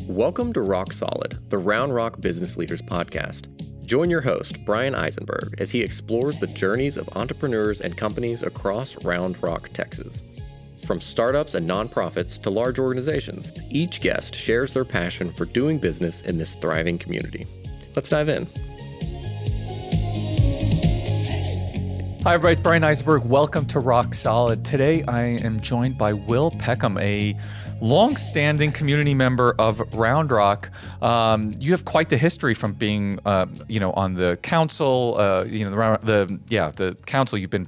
Welcome to Rock Solid, the Round Rock Business Leaders Podcast. Join your host, Brian Eisenberg, as he explores the journeys of entrepreneurs and companies across Round Rock, Texas. From startups and nonprofits to large organizations, each guest shares their passion for doing business in this thriving community. Let's dive in. Hi, everybody. It's Brian Eisenberg. Welcome to Rock Solid. Today, I am joined by Will Peckham, a long-standing community member of Round Rock. You have quite the history from being, on the council. The council. You've been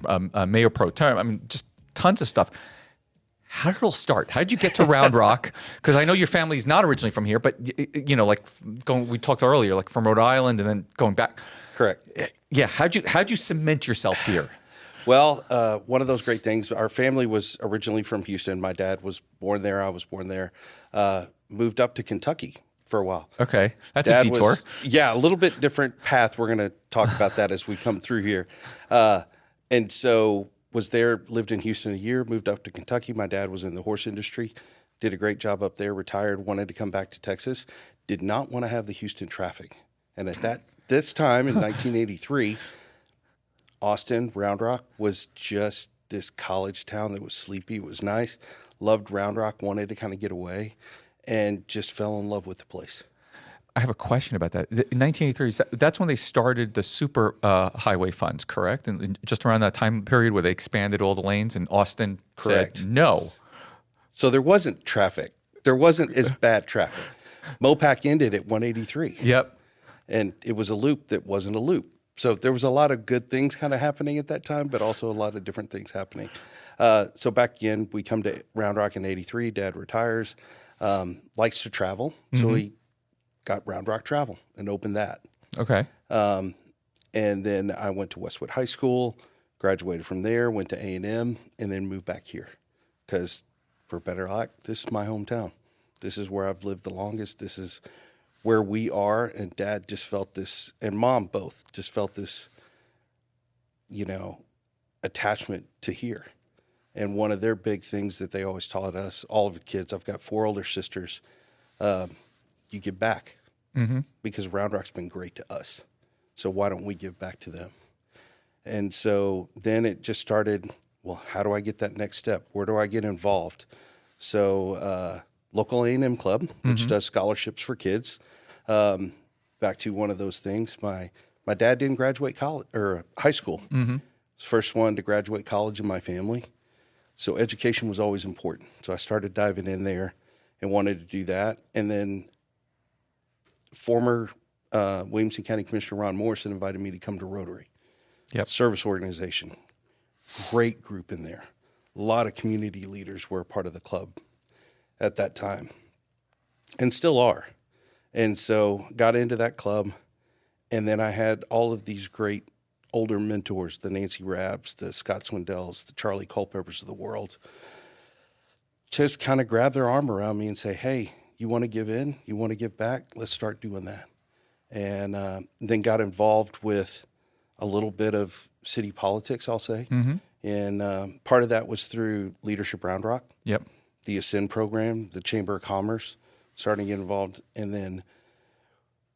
mayor pro tem. I mean, just tons of stuff. How did it all start? How did you get to Round Rock? Because I know your family's not originally from here, but we talked earlier, like from Rhode Island, and then going back. Correct. Yeah. How'd you cement yourself here? Well, one of those great things, our family was originally from Houston. My dad was born there. I was born there. Moved up to Kentucky for a while. Okay. That's Dad a detour. A little bit different path. We're going to talk about that as we come through here. And so was there, lived in Houston a year, moved up to Kentucky. My dad was in the horse industry, did a great job up there, retired, wanted to come back to Texas, did not want to have the Houston traffic. And at this time in 1983, Austin, Round Rock was just this college town that was sleepy. It was nice. Loved Round Rock, wanted to kind of get away, and just fell in love with the place. I have a question about that. In 1983, that's when they started the super highway funds, correct? And just around that time period where they expanded all the lanes, and Austin said no. So there wasn't traffic. There wasn't as bad traffic. MoPac ended at 183. Yep. And it was a loop that wasn't a loop. So there was a lot of good things kind of happening at that time, but also a lot of different things happening. So back again, we come to Round Rock in 83. Dad retires, likes to travel. Mm-hmm. So he got Round Rock Travel and opened that. Okay. And then I went to Westwood High School, graduated from there, went to A&M, and then moved back here. Because for better luck, this is my hometown. This is where I've lived the longest. This is where we are, and Dad just felt this, and Mom both just felt this, attachment to here. And one of their big things that they always taught us, all of the kids, I've got 4 older sisters, you give back. Mm-hmm. Because Round Rock's been great to us. So why don't we give back to them? And so then it just started, well, how do I get that next step? Where do I get involved? So local A&M club, which does scholarships for kids. Back to one of those things. My dad didn't graduate college or high school. Mm-hmm. He's the first one to graduate college in my family. So education was always important. So I started diving in there and wanted to do that. And then former Williamson County Commissioner Ron Morrison invited me to come to Rotary. Yep. Service organization. Great group in there. A lot of community leaders were a part of the club at that time and still are. And so got into that club, and then I had all of these great older mentors, the Nancy Rabbs, the Scott Swindells, the Charlie Culpeppers of the world, just kind of grab their arm around me and say, hey, you want to give in? You want to give back? Let's start doing that. And then got involved with a little bit of city politics, I'll say. Mm-hmm. And part of that was through Leadership Round Rock. Yep. The Ascend program, the Chamber of Commerce, starting to get involved. And then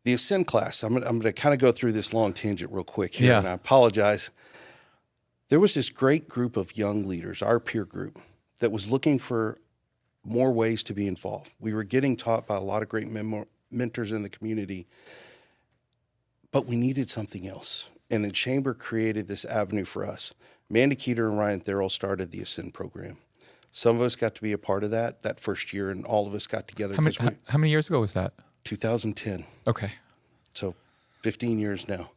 the Ascend class, I'm going to kind of go through this long tangent real quick here, and I apologize. There was this great group of young leaders, our peer group, that was looking for more ways to be involved. We were getting taught by a lot of great mentors in the community, but we needed something else. And the Chamber created this avenue for us. Mandy Keeter and Ryan Therrell started the Ascend program. Some of us got to be a part of that first year, and all of us got together. How many years ago was that? 2010. Okay. So 15 years now.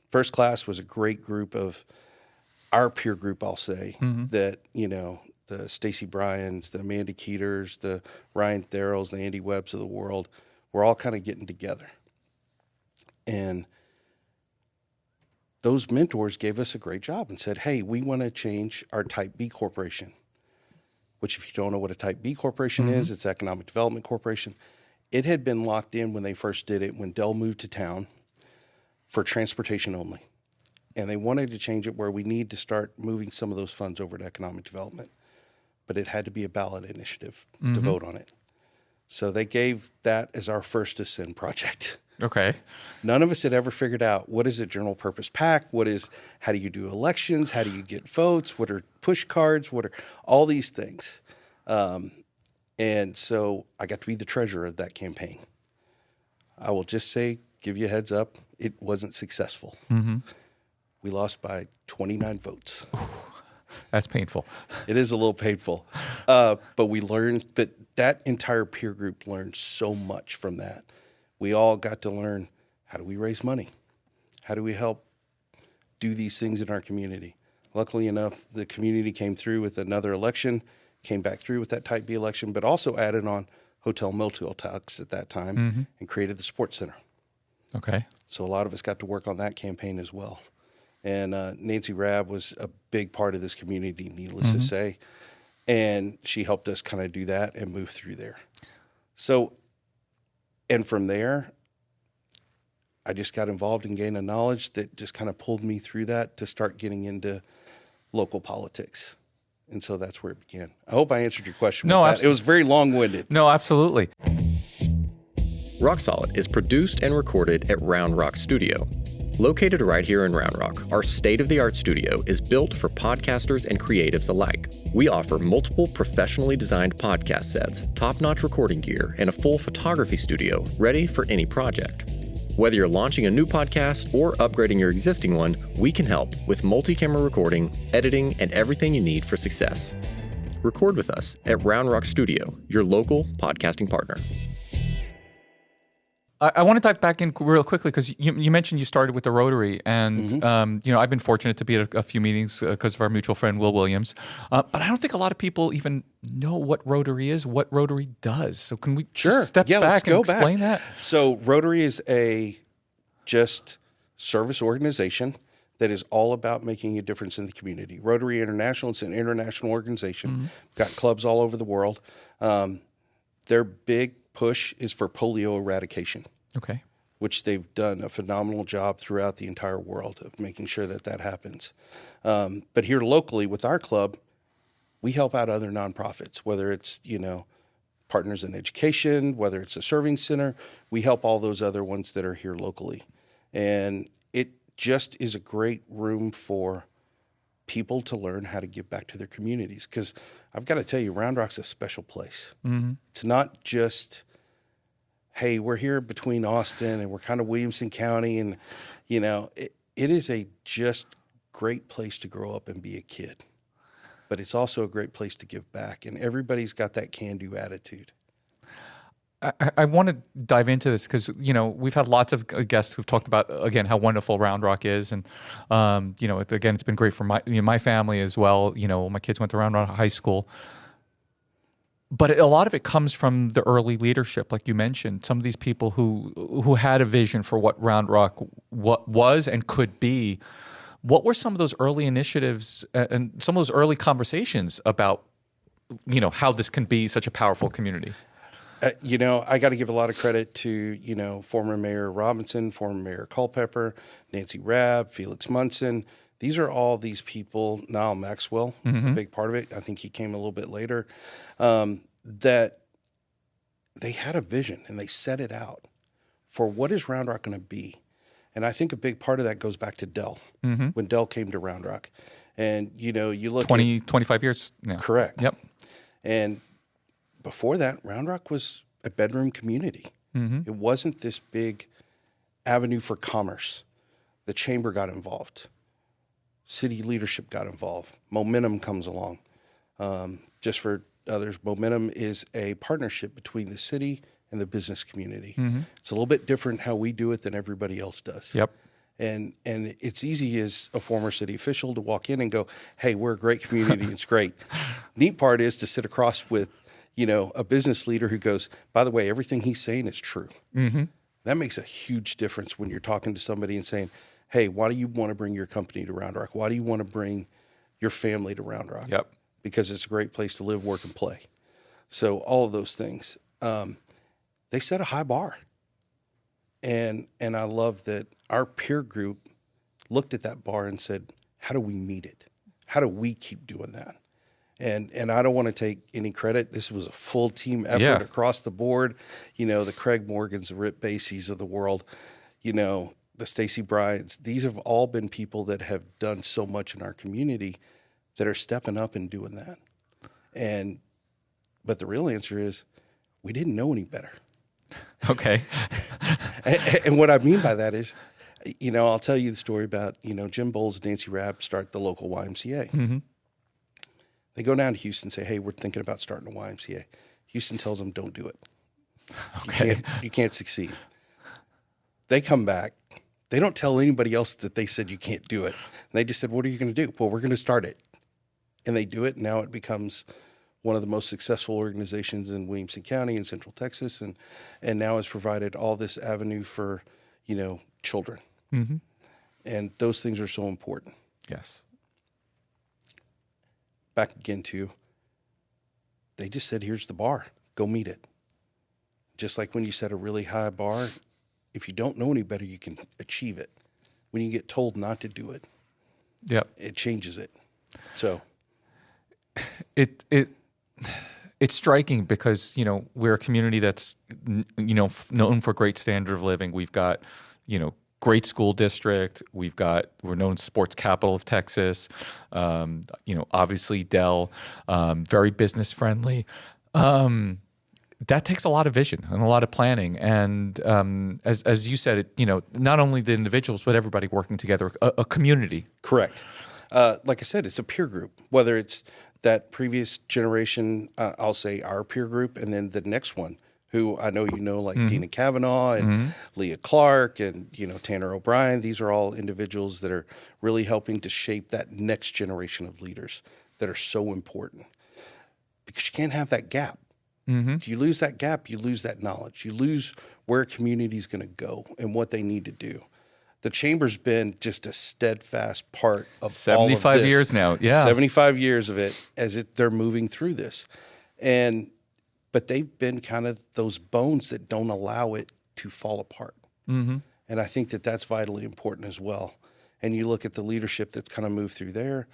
First class was a great group of our peer group, I'll say, that, the Stacy Bryans, the Amanda Keeters, the Ryan Therrells, the Andy Webbs of the world, we're all kind of getting together. And those mentors gave us a great job and said, hey, we want to change our Type B corporation, which if you don't know what a Type B corporation is, it's Economic Development Corporation. It had been locked in when they first did it, when Dell moved to town, for transportation only. And they wanted to change it where we need to start moving some of those funds over to economic development. But it had to be a ballot initiative to vote on it. So they gave that as our first Ascend project. Okay. None of us had ever figured out what is a general purpose PAC, how do you do elections, how do you get votes, what are push cards, what are all these things. And so I got to be the treasurer of that campaign. I will just say, give you a heads up, it wasn't successful. Mm-hmm. We lost by 29 votes. That's painful. It is a little painful. But we learned, but that entire peer group learned so much from that. We all got to learn, how do we raise money? How do we help do these things in our community? Luckily enough, the community came through with another election, came back through with that Type B election, but also added on hotel motel tax at that time and created the sports center. Okay. So a lot of us got to work on that campaign as well. And Nancy Rabb was a big part of this community, needless to say. And she helped us kind of do that and move through there. So, and from there, I just got involved and gained a knowledge that just kind of pulled me through that to start getting into local politics. And so that's where it began. I hope I answered your question. No, with that. It was very long-winded. No, absolutely. Rock Solid is produced and recorded at Round Rock Studio. Located right here in Round Rock, our state-of-the-art studio is built for podcasters and creatives alike. We offer multiple professionally designed podcast sets, top-notch recording gear, and a full photography studio ready for any project. Whether you're launching a new podcast or upgrading your existing one, we can help with multi-camera recording, editing, and everything you need for success. Record with us at Round Rock Studio, your local podcasting partner. I want to dive back in real quickly because you mentioned you started with the Rotary, and I've been fortunate to be at a few meetings because of our mutual friend Will Williams. But I don't think a lot of people even know what Rotary is, what Rotary does. So can we just step back and explain that? So Rotary is a just service organization that is all about making a difference in the community. Rotary International, it's an international organization. Got clubs all over the world. Their big push is for polio eradication. Okay. Which they've done a phenomenal job throughout the entire world of making sure that that happens. But here locally with our club, we help out other nonprofits, whether it's, Partners in Education, whether it's a serving center, we help all those other ones that are here locally. And it just is a great room for people to learn how to give back to their communities. Because I've got to tell you, Round Rock's a special place. It's not just, hey, we're here between Austin and we're kind of Williamson County. And, it is a just great place to grow up and be a kid. But it's also a great place to give back. And everybody's got that can-do attitude. I want to dive into this because, we've had lots of guests who've talked about, again, how wonderful Round Rock is. And, again, it's been great for my family as well. My kids went to Round Rock High School. But a lot of it comes from the early leadership, like you mentioned. Some of these people who had a vision for what Round Rock was and could be. What were some of those early initiatives and some of those early conversations about, how this can be such a powerful community? I got to give a lot of credit to, former Mayor Robinson, former Mayor Culpepper, Nancy Rabb, Felix Munson. These are all these people, Niall Maxwell, a big part of it. I think he came a little bit later, that they had a vision and they set it out for what is Round Rock going to be. And I think a big part of that goes back to Dell, when Dell came to Round Rock. And, you look 25 years now. Correct. Yep. And before that, Round Rock was a bedroom community. It wasn't this big avenue for commerce. The chamber got involved. City leadership got involved. Momentum comes along. Just for others, Momentum is a partnership between the city and the business community. It's a little bit different how we do it than everybody else does. Yep. And it's easy as a former city official to walk in and go, hey, we're a great community. It's great. Neat part is to sit across with, a business leader who goes, by the way, everything he's saying is true. That makes a huge difference when you're talking to somebody and saying, hey, why do you want to bring your company to Round Rock? Why do you want to bring your family to Round Rock? Yep. Because it's a great place to live, work, and play. So all of those things. They set a high bar. And I love that our peer group looked at that bar and said, how do we meet it? How do we keep doing that? And I don't want to take any credit. This was a full team effort across the board. The Craig Morgans, the Rip Baseys of the world, the Stacy Bryans. These have all been people that have done so much in our community that are stepping up and doing that. But the real answer is we didn't know any better. Okay. and what I mean by that is, I'll tell you the story about, Jim Bowles and Nancy Rabb start the local YMCA. Mm-hmm. They go down to Houston and say, hey, we're thinking about starting a YMCA. Houston tells them, don't do it. Okay. You can't succeed. They come back. They don't tell anybody else that they said you can't do it. And they just said, what are you going to do? Well, we're going to start it. And they do it. And now it becomes one of the most successful organizations in Williamson County in Central Texas, and now has provided all this avenue for, children. Mm-hmm. And those things are so important. Yes. Back again to, they just said, here's the bar. Go meet it. Just like when you set a really high bar, if you don't know any better, you can achieve it. When you get told not to do it, it changes it. So it's striking because, we're a community that's, known for great standard of living. We've got, great school district. We're known as sports capital of Texas. Obviously Dell, very business friendly. That takes a lot of vision and a lot of planning. And as you said, not only the individuals, but everybody working together, a community. Correct. Like I said, it's a peer group, whether it's that previous generation, I'll say our peer group, and then the next one, who I know like Dina Kavanaugh and Leah Clark and, Tanner O'Brien. These are all individuals that are really helping to shape that next generation of leaders that are so important. Because you can't have that gap. Mm-hmm. If you lose that gap, you lose that knowledge. You lose where a community is going to go and what they need to do. The Chamber's been just a steadfast part of 75 all of this. years now, 75 years of it they're moving through this. But they've been kind of those bones that don't allow it to fall apart. Mm-hmm. And I think that that's vitally important as well. And you look at the leadership that's kind of moved through there.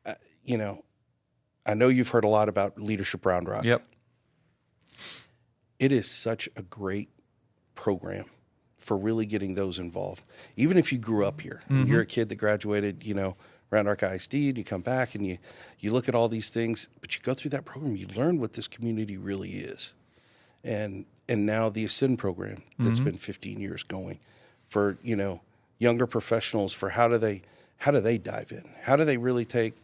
I know you've heard a lot about Leadership Round Rock. Yep. It is such a great program for really getting those involved. Even if you grew up here, you're a kid that graduated, Round Rock ISD, and you come back and you look at all these things, but you go through that program, you learn what this community really is. And now the Ascend program that's been 15 years going for, younger professionals, for how do they dive in? How do they really take,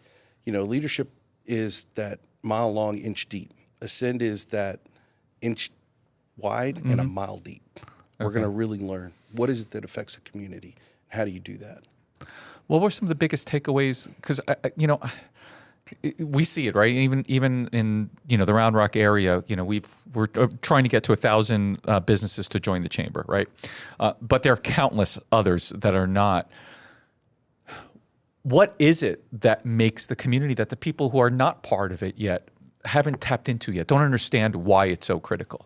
leadership is that mile long, inch deep. Ascend is that inch wide and a mile deep. We're going to really learn what is it that affects a community. How do you do that? What were some of the biggest takeaways? Because we see it, right? Even in the Round Rock area, we're trying to get to 1,000 businesses to join the chamber, right? But there are countless others that are not. What is it that makes the community, that the people who are not part of it yet, haven't tapped into yet, don't understand why it's so critical?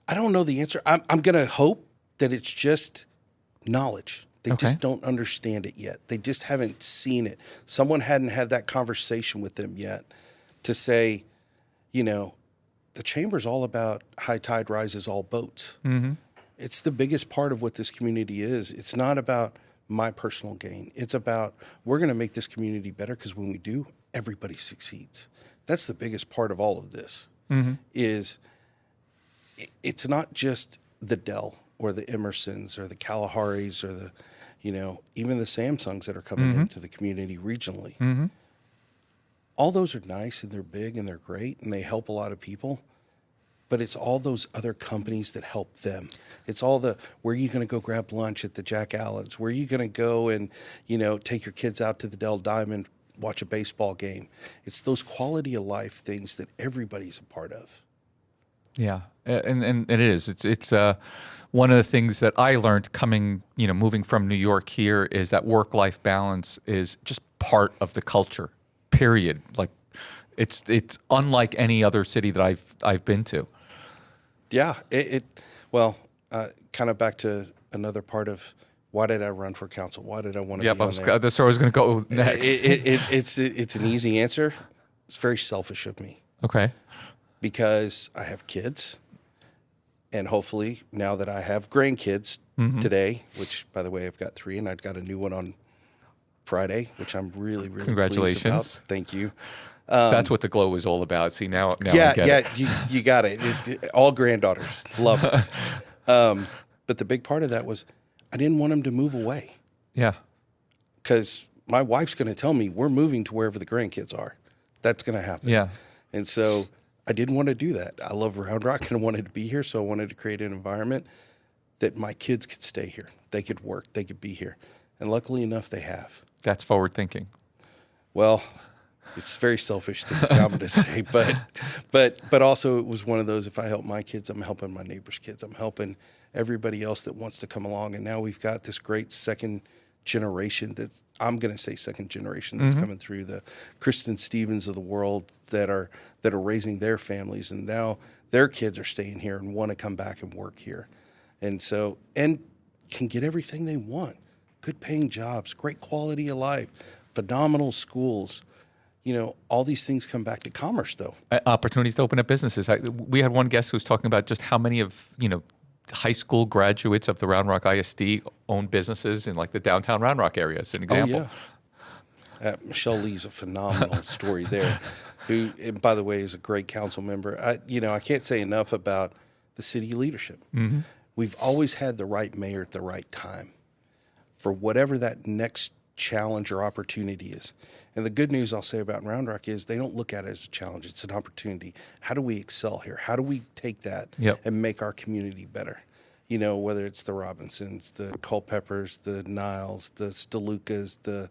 I don't know the answer. I'm going to hope that it's just knowledge. They just don't understand it yet. They just haven't seen it. Someone hadn't had that conversation with them yet to say, the Chamber's all about high tide rises all boats. Mm-hmm. It's the biggest part of what this community is. It's not about my personal gain. It's about, we're going to make this community better, because when we do, everybody succeeds. That's the biggest part of all of this, is it's not just the Dell or the Emersons or the Kalaharis or the, even the Samsungs that are coming into the community regionally. Mm-hmm. All those are nice and they're big and they're great and they help a lot of people. But it's all those other companies that help them. It's all where are you going to go grab lunch at the Jack Allen's? Where are you going to go and, take your kids out to the Dell Diamond, watch a baseball game? It's those quality of life things that everybody's a part of. Yeah, and it is. It's one of the things that I learned coming, moving from New York here, is that work-life balance is just part of the culture, period. Like, it's unlike any other city that I've been to. Yeah, kind of back to another part of why did I run for council? Why did I want to be on there? That's where I was going to go next. It's an easy answer. It's very selfish of me Okay. because I have kids. And hopefully now that I have grandkids today, which by the way, I've got 3 and I've got a new one on Friday, which I'm really, really Congratulations. pleased about. Thank you. That's what the glow is all about. See, now I Yeah, get it. you got it. All granddaughters. Love it. But the big part of that was I didn't want them to move away Yeah. because my wife's going to tell me we're moving to wherever the grandkids are. That's going to happen. Yeah. And so I didn't want to do that. I love Round Rock and I wanted to be here. So I wanted to create an environment that my kids could stay here. They could work. They could be here. And luckily enough, they have. That's forward thinking. Well, it's very selfish thing I'm going to say, but also it was one of those, if I help my kids, I'm helping my neighbor's kids. I'm helping everybody else that wants to come along. And now we've got this great second generation that's, I'm going to say second generation that's coming through, the Kristen Stevens of the world that are raising their families. And now their kids are staying here and want to come back and work here. And so, and can get everything they want. Good paying jobs, great quality of life, phenomenal schools. You know, all these things come back to commerce, though. Opportunities to open up businesses. We had one guest who was talking about just how many of, high school graduates of the Round Rock ISD own businesses in like the downtown Round Rock area, as an example. Oh, yeah. Michelle Lee's a phenomenal story there, who, and by the way, is a great council member. I can't say enough about the city leadership. We've always had the right mayor at the right time for whatever that next challenge or opportunity is. And the good news I'll say about Round Rock is they don't look at it as a challenge. It's an opportunity. How do we excel here? How do we take that and make our community better? You know, whether it's the Robinsons, the Culpeppers, the Niles, the Stelucas, the,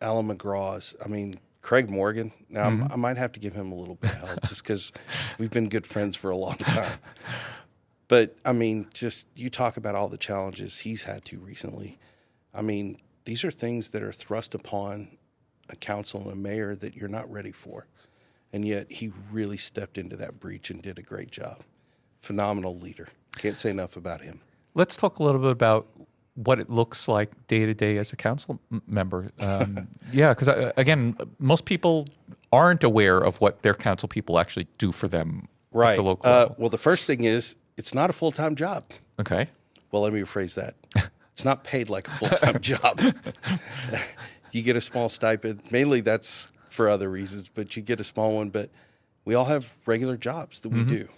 Alan McGraw's. I mean, Craig Morgan. Now, I might have to give him a little bit of help just because we've been good friends for a long time. But, I mean, just you talk about all the challenges he's had to recently. I mean, these are things that are thrust upon a council and a mayor that you're not ready for. And yet he really stepped into that breach and did a great job. Phenomenal leader. Can't say enough about him. Let's talk a little bit about what it looks like day to day as a council member. Because again, most people aren't aware of what their council people actually do for them at the local level. Well, the first thing is it's not a full-time job. Okay. Well, let me rephrase that. It's not paid like a full-time job. You get a small stipend. Mainly that's for other reasons, but you get a small one. But we all have regular jobs that we do.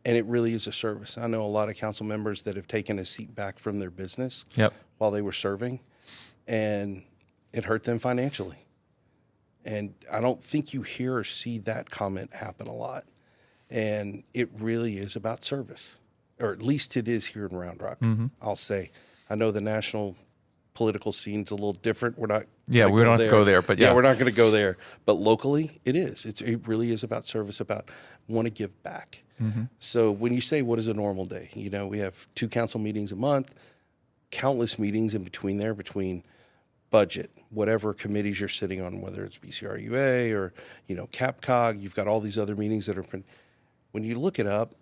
And it really is a service. I know a lot of council members that have taken a seat back from their business while they were serving, and it hurt them financially. And I don't think you hear or see that comment happen a lot. And it really is about service, or at least it is here in Round Rock, I'll say. I know the national political scene's a little different. We're not we don't have to go there, but we're not going to go there. But locally, it is. It really is about service, about want to give back. So when you say, what is a normal day? We have 2 council meetings a month, countless meetings in between there, between budget, whatever committees you're sitting on, whether it's BCRUA or, CapCog, you've got all these other meetings that are, when you look it up,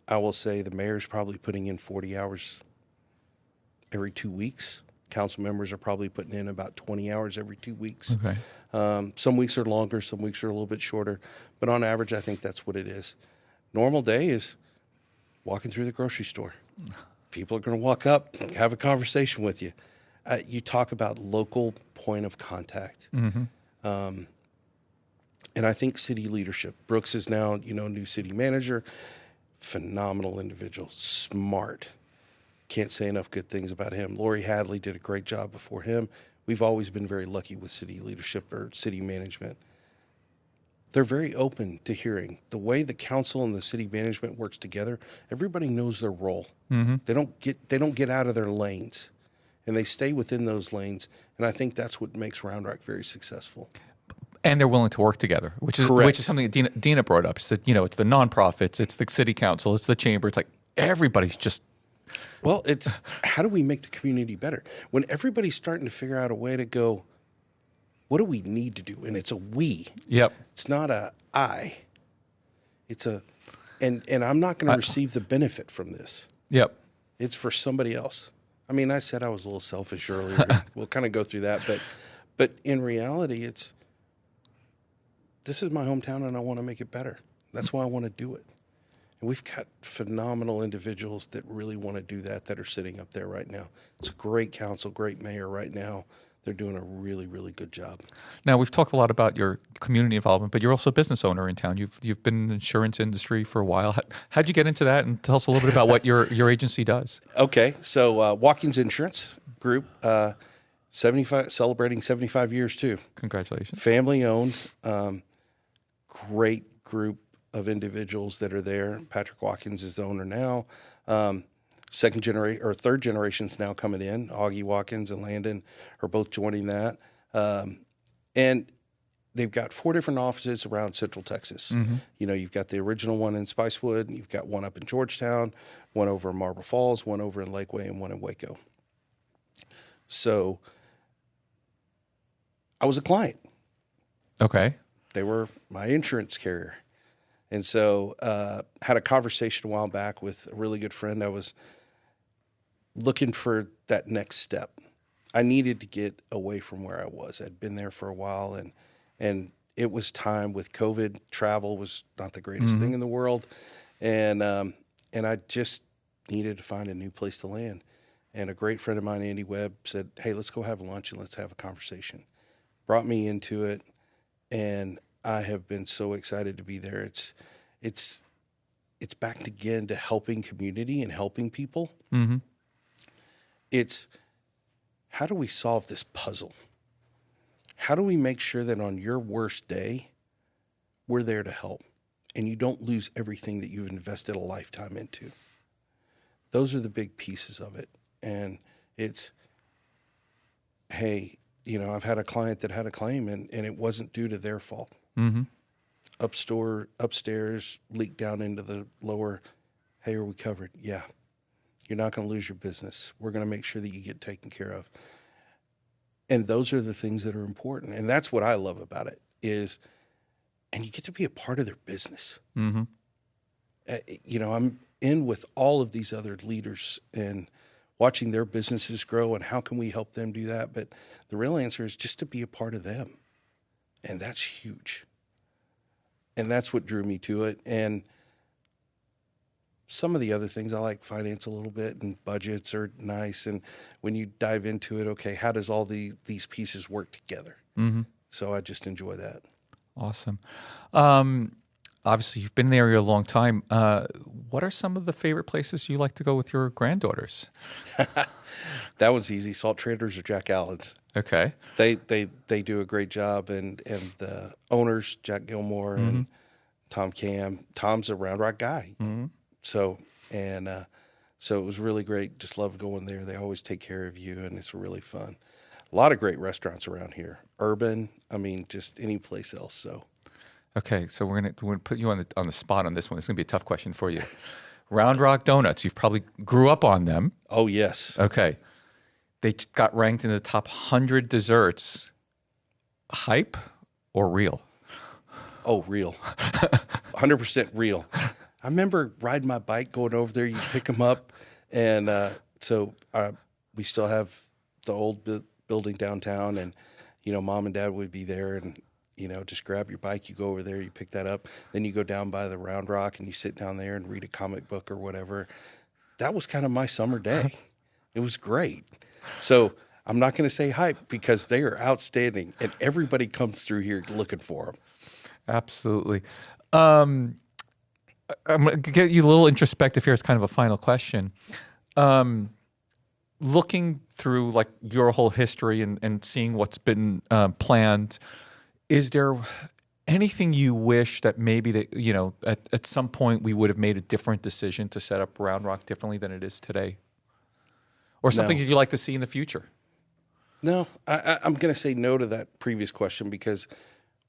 I will say the mayor's probably putting in 40 hours every 2 weeks. Council members are probably putting in about 20 hours every 2 weeks. Okay. Some weeks are longer, some weeks are a little bit shorter, but on average, I think that's what it is. Normal day is walking through the grocery store. People are going to walk up, have a conversation with you. You talk about local point of contact. And I think city leadership. Brooks is now, new city manager. Phenomenal individual, smart. Can't say enough good things about him. Lori Hadley did a great job before him. We've always been very lucky with city leadership or city management. They're very open to hearing. The way the council and the city management works together, everybody knows their role. They don't get out of their lanes, and they stay within those lanes. And I think that's what makes Round Rock very successful. And they're willing to work together, which is something that Dina brought up. She said, it's the nonprofits, it's the city council, it's the chamber. It's like everybody's just. Well, it's how do we make the community better? When everybody's starting to figure out a way to go, what do we need to do? And it's a we. Yep. It's not a I. It's a, and I'm not going to receive the benefit from this. Yep. It's for somebody else. I mean, I said I was a little selfish earlier. We'll kind of go through that, but in reality, it's this is my hometown and I want to make it better. That's why I want to do it. And we've got phenomenal individuals that really want to do that are sitting up there right now. It's a great council, great mayor right now. They're doing a really, really good job. Now, we've talked a lot about your community involvement, but you're also a business owner in town. You've been in the insurance industry for a while. How'd you get into that? And tell us a little bit about what your agency does. Okay, so Watkins Insurance Group, 75, celebrating 75 years too. Congratulations. Family owned, great group of individuals that are there. Patrick Watkins is the owner now. Second generation or third generation's now coming in. Augie Watkins and Landon are both joining that. And they've got 4 different offices around Central Texas. Mm-hmm. You know, you've got the original one in Spicewood, you've got one up in Georgetown, one over in Marble Falls, one over in Lakeway, and one in Waco. So I was a client. Okay. They were my insurance carrier. And so had a conversation a while back with a really good friend. I was looking for that next step. I needed to get away from where I was. I'd been there for a while, and it was time with COVID. Travel was not the greatest thing in the world, and I just needed to find a new place to land. And a great friend of mine, Andy Webb, said, "Hey, let's go have lunch and let's have a conversation." Brought me into it, and I have been so excited to be there. It's back again to helping community and helping people. Mm-hmm. It's how do we solve this puzzle? How do we make sure that on your worst day, we're there to help and you don't lose everything that you've invested a lifetime into? Those are the big pieces of it. And it's, hey, you know, I've had a client that had a claim and it wasn't due to their fault. Mm-hmm. Upstairs, leaked down into the lower. Hey, are we covered? Yeah. You're not going to lose your business. We're going to make sure that you get taken care of. And those are the things that are important. And that's what I love about it is, and you get to be a part of their business. Mm-hmm. You know, I'm in with all of these other leaders and watching their businesses grow and how can we help them do that? But the real answer is just to be a part of them. And that's huge. And that's what drew me to it. And some of the other things, I like finance a little bit, and budgets are nice. And when you dive into it, okay, how does all these pieces work together? Mm-hmm. So I just enjoy that. Awesome. Obviously, you've been there a long time. What are some of the favorite places you like to go with your granddaughters? That one's easy. Salt Traders or Jack Allen's. Okay. They do a great job, and the owners, Jack Gilmore and Tom Cam. Tom's a Round Rock guy. Mm-hmm. So it was really great. Just love going there. They always take care of you, and it's really fun. A lot of great restaurants around here. Urban, I mean, just any place else. So, okay, so we're gonna put you on the spot on this one. It's gonna be a tough question for you. Round Rock Donuts. You've probably grew up on them. Oh yes. Okay, they got ranked in the top 100 desserts. Hype or real? Oh, real. 100% real. I remember riding my bike, going over there. You pick them up, and so we still have the old building downtown, and you know, Mom and Dad would be there, and you know, just grab your bike, you go over there, you pick that up, then you go down by the Round Rock, and you sit down there and read a comic book or whatever. That was kind of my summer day. It was great. So I'm not going to say hype because they are outstanding, and everybody comes through here looking for them. Absolutely. I'm going to get you a little introspective here as kind of a final question. Looking through like your whole history and seeing what's been planned, is there anything you wish that maybe that, you know, at some point we would have made a different decision to set up Round Rock differently than it is today? Or something you'd like to see in the future? No, I'm going to say no to that previous question because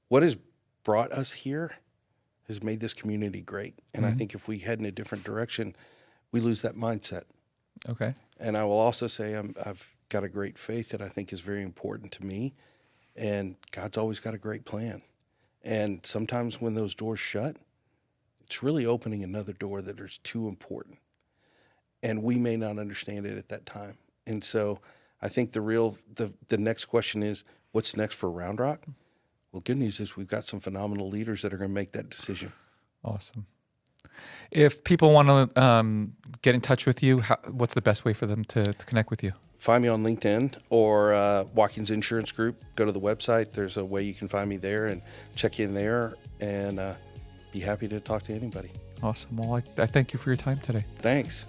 what has brought us here has made this community great. And I think if we head in a different direction, we lose that mindset. Okay. And I will also say I've got a great faith that I think is very important to me. And God's always got a great plan. And sometimes when those doors shut, it's really opening another door that is too important. And we may not understand it at that time. And so I think the next question is, what's next for Round Rock? Well, good news is we've got some phenomenal leaders that are going to make that decision. Awesome. If people want to get in touch with you, what's the best way for them to connect with you? Find me on LinkedIn or Watkins Insurance Group. Go to the website. There's a way you can find me there and check in there, and be happy to talk to anybody. Awesome. Well, I thank you for your time today. Thanks.